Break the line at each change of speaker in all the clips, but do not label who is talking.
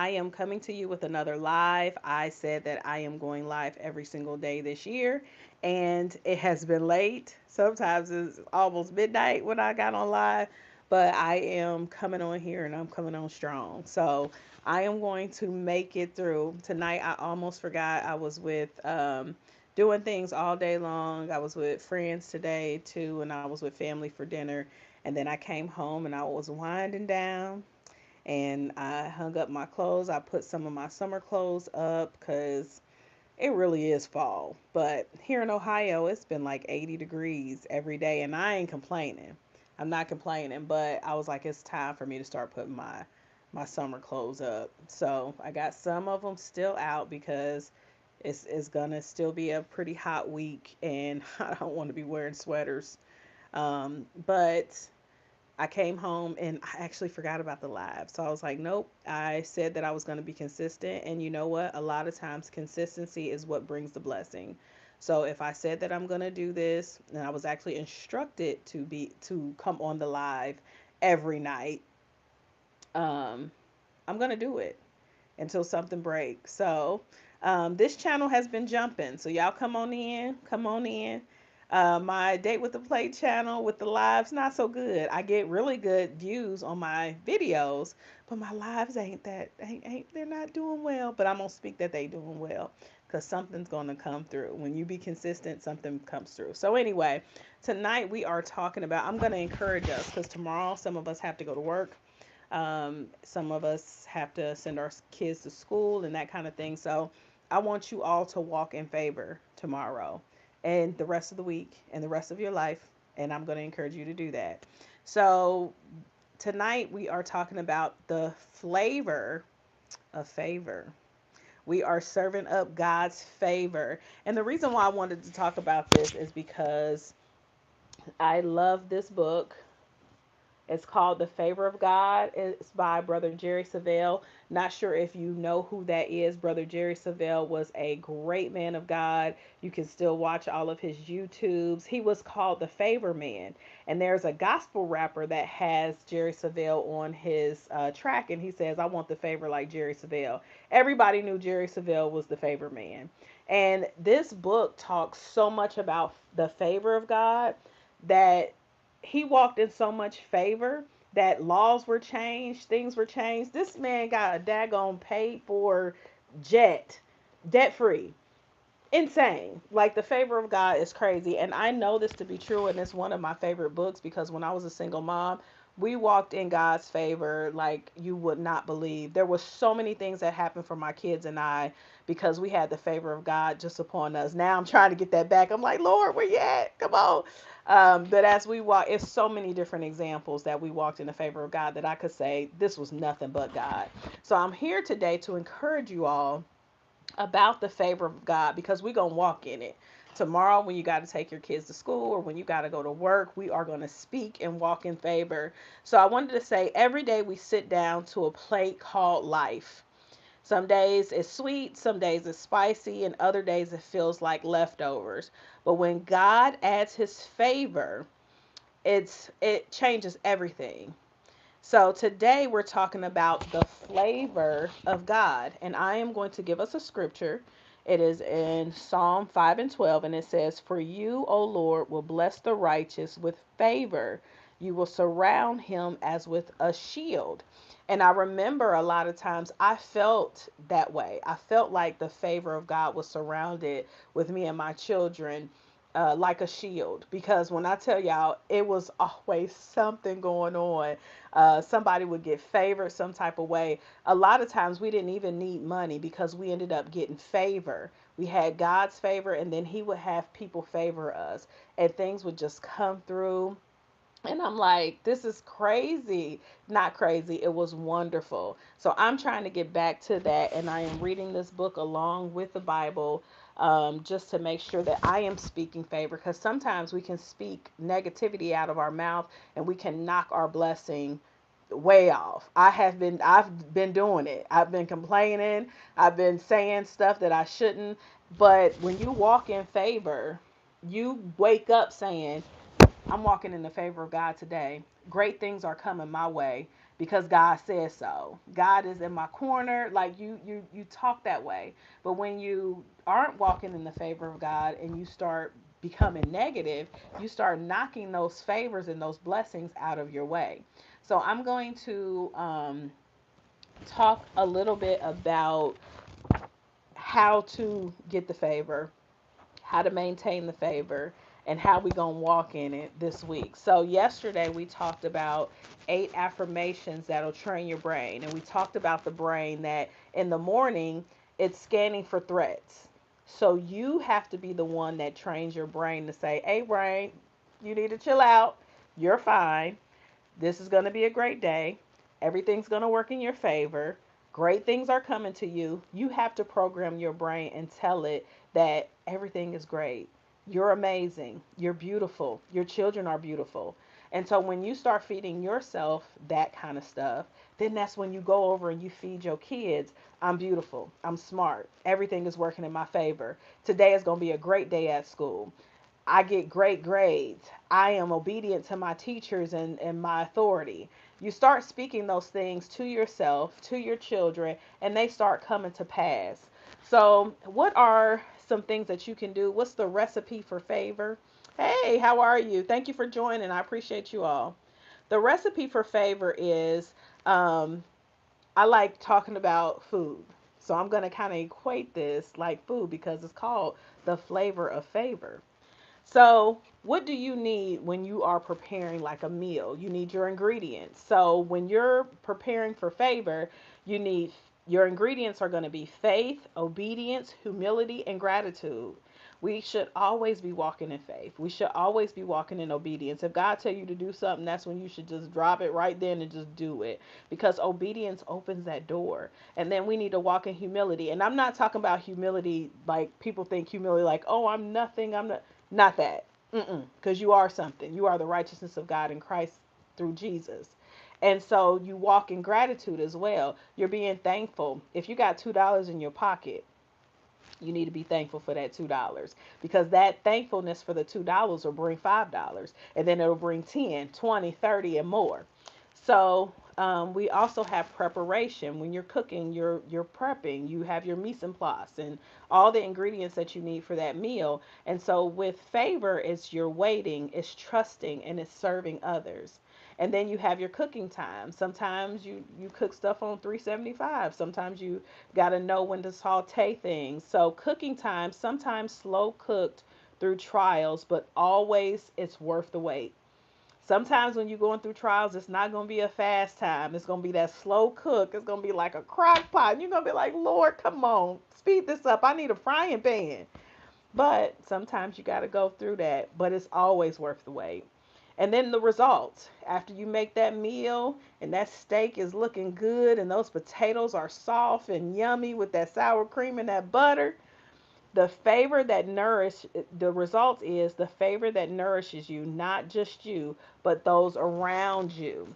I am coming to you with another live. I said that I am going live every single day this year, and it has been late. Sometimes it's almost midnight when I got on live, but I am coming on here and I'm coming on strong. So I am going to make it through. Tonight, I almost forgot I was doing things all day long. I was with friends today too, and I was with family for dinner. And then I came home and I was winding down and I hung up my clothes. I put some of my summer clothes up because it really is fall. But here in Ohio, it's been like 80 degrees every day, and I ain't complaining. I'm not complaining, but I was like, it's time for me to start putting my summer clothes up. So I got some of them still out because it's gonna still be a pretty hot week, and I don't want to be wearing sweaters. But I came home and I actually forgot about the live. So I was like, nope. I said that I was going to be consistent. And you know what? A lot of times, consistency is what brings the blessing. So if I said that I'm going to do this, and I was actually instructed to come on the live every night, um, I'm going to do it until something breaks. So this channel has been jumping. So y'all come on in, come on in. My Date with the Play channel with the lives not so good. I get really good views on my videos, but my lives ain't they're not doing well. But I'm gonna speak that they doing well because something's gonna come through. When you be consistent, something comes through. So anyway, tonight we are talking about. I'm gonna encourage us because tomorrow some of us have to go to work. Some of us have to send our kids to school and that kind of thing. So I want you all to walk in favor tomorrow and the rest of the week and the rest of your life. And I'm going to encourage you to do that. So tonight we are talking about the flavor of favor. We are serving up God's favor. And the reason why I wanted to talk about this is because I love this book. It's called The Favor of God. It's by Brother Jerry Savelle. Not sure if you know who that is. Brother Jerry Savelle was a great man of God. You can still watch all of his YouTubes. He was called the Favor Man. And there's a gospel rapper that has Jerry Savelle on his track, and he says, I want the favor like Jerry Savelle. Everybody knew Jerry Savelle was the Favor Man. And this book talks so much about the favor of God that he walked in so much favor that laws were changed, things were changed. This man got a daggone paid for jet, debt free. Insane. Like the favor of God is crazy. And I know this to be true. And it's one of my favorite books because when I was a single mom, we walked in God's favor like you would not believe. There were so many things that happened for my kids and I because we had the favor of God just upon us. Now I'm trying to get that back. I'm like, Lord, where you at? Come on. But as we walk, it's so many different examples that we walked in the favor of God that I could say this was nothing but God. So I'm here today to encourage you all about the favor of God because we're going to walk in it. Tomorrow, when you got to take your kids to school or when you got to go to work, we are going to speak and walk in favor. So, I wanted to say every day we sit down to a plate called life. Some days it's sweet, some days it's spicy, and other days it feels like leftovers. But when God adds his favor, it changes everything. So today we're talking about the flavor of God, and I am going to give us a scripture. It is in Psalm 5 and 12, and it says, For you, O Lord, will bless the righteous with favor. You will surround him as with a shield. And I remember a lot of times I felt that way. I felt like the favor of God was surrounded with me and my children like a shield because when I tell y'all, it was always something going on. Somebody would get favored some type of way. A lot of times we didn't even need money because we ended up getting favor. We had God's favor, and then He would have people favor us, and things would just come through. And I'm like, this is crazy. Not crazy. It was wonderful. So I'm trying to get back to that. And I am reading this book along with the Bible just to make sure that I am speaking favor. Because sometimes we can speak negativity out of our mouth and we can knock our blessing way off. I've been doing it. I've been complaining. I've been saying stuff that I shouldn't. But when you walk in favor, you wake up saying, I'm walking in the favor of God today. Great things are coming my way. because God says so. God is in my corner. Like you talk that way. But when you aren't walking in the favor of God and you start becoming negative, you start knocking those favors and those blessings out of your way. So I'm going to talk a little bit about how to get the favor, how to maintain the favor, and how we gonna walk in it this week. So yesterday we talked about 8 affirmations that'll train your brain, and we talked about the brain that in the morning it's scanning for threats. So you have to be the one that trains your brain to say, "Hey, brain, you need to chill out. You're fine. This is going to be a great day. Everything's going to work in your favor. Great things are coming to you." You have to program your brain and tell it that everything is great. You're amazing. You're beautiful. Your children are beautiful. And so when you start feeding yourself that kind of stuff, then that's when you go over and you feed your kids, "I'm beautiful. I'm smart. Everything is working in my favor. Today is going to be a great day at school. I get great grades. I am obedient to my teachers and my authority." You start speaking those things to yourself, to your children, and they start coming to pass. So, what are some things that you can do? What's the recipe for favor? Hey, how are you? Thank you for joining. I appreciate you all. The recipe for favor is um, I like talking about food. So, I'm going to kind of equate this like food because it's called the flavor of favor. So, what do you need when you are preparing like a meal? You need your ingredients. So, when you're preparing for favor, you need your ingredients are going to be faith, obedience, humility, and gratitude. We should always be walking in faith. We should always be walking in obedience. If God tell you to do something, that's when you should just drop it right then and just do it because obedience opens that door. And then we need to walk in humility. And I'm not talking about humility like people think humility like, "Oh, I'm nothing. I'm not that." Because you are something. You are the righteousness of God in Christ through Jesus. And so you walk in gratitude as well. You're being thankful. If you got $2 in your pocket, you need to be thankful for that $2 because that thankfulness for the $2 will bring $5 and then it'll bring 10, 20, 30 and more. So we also have preparation. When you're cooking, you're prepping. You have your mise en place and all the ingredients that you need for that meal. And so with favor, it's your waiting, it's trusting, and it's serving others. And then you have your cooking time. Sometimes you cook stuff on 375. Sometimes you got to know when to saute things. So cooking time, sometimes slow cooked through trials, but always it's worth the wait. Sometimes when you're going through trials, it's not going to be a fast time. It's going to be that slow cook. It's going to be like a crock pot. And you're going to be like, "Lord, come on, speed this up. I need a frying pan." But sometimes you got to go through that. But it's always worth the wait. And then the results. After you make that meal and that steak is looking good and those potatoes are soft and yummy with that sour cream and that butter, the favor that nourish the result is the favor that nourishes you, not just you, but those around you.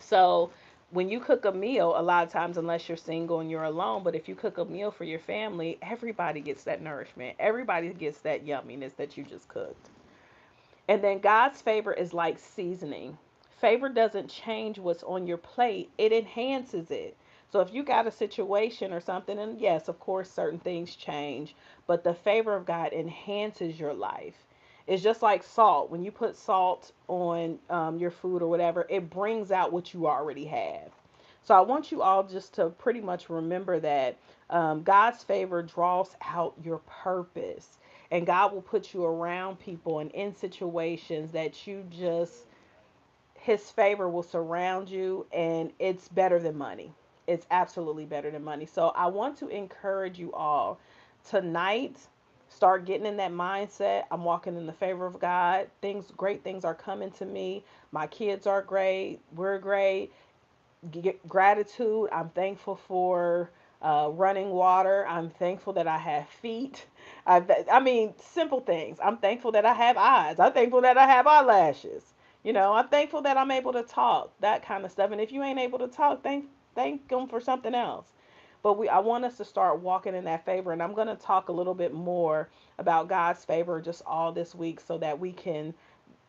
So when you cook a meal, a lot of times, unless you're single and you're alone, but if you cook a meal for your family, everybody gets that nourishment. Everybody gets that yumminess that you just cooked. And then God's favor is like seasoning. Favor doesn't change what's on your plate, it enhances it. So if you got a situation or something, and yes, of course, certain things change, but the favor of God enhances your life. It's just like salt. When you put salt on your food or whatever, it brings out what you already have. So I want you all just to pretty much remember that God's favor draws out your purpose. And God will put you around people and in situations that you just, His favor will surround you, and it's better than money. It's absolutely better than money. So I want to encourage you all tonight. Start getting in that mindset. I'm walking in the favor of God. Great things are coming to me. My kids are great. We're great. Gratitude. I'm thankful for running water. I'm thankful that I have feet. I mean, simple things. I'm thankful that I have eyes. I'm thankful that I have eyelashes. I'm thankful that I'm able to talk, that kind of stuff. And if you ain't able to talk, thank them for something else. But I want us to start walking in that favor. And I'm going to talk a little bit more about God's favor just all this week so that we can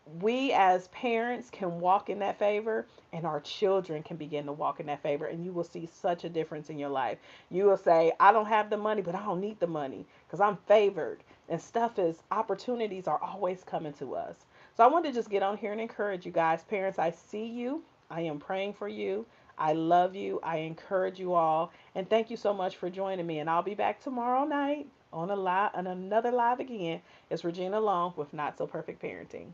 we as parents can walk in that favor, and our children can begin to walk in that favor, and you will see such a difference in your life. You will say, I don't have the money, but I don't need the money because I'm favored, and stuff is, opportunities are always coming to us. So I want to just get on here and encourage you guys. Parents, I see you. I am praying for you. I love you. I encourage you all, and thank you so much for joining me, and I'll be back tomorrow night on another live again. It's Regina Long with Not So Perfect Parenting.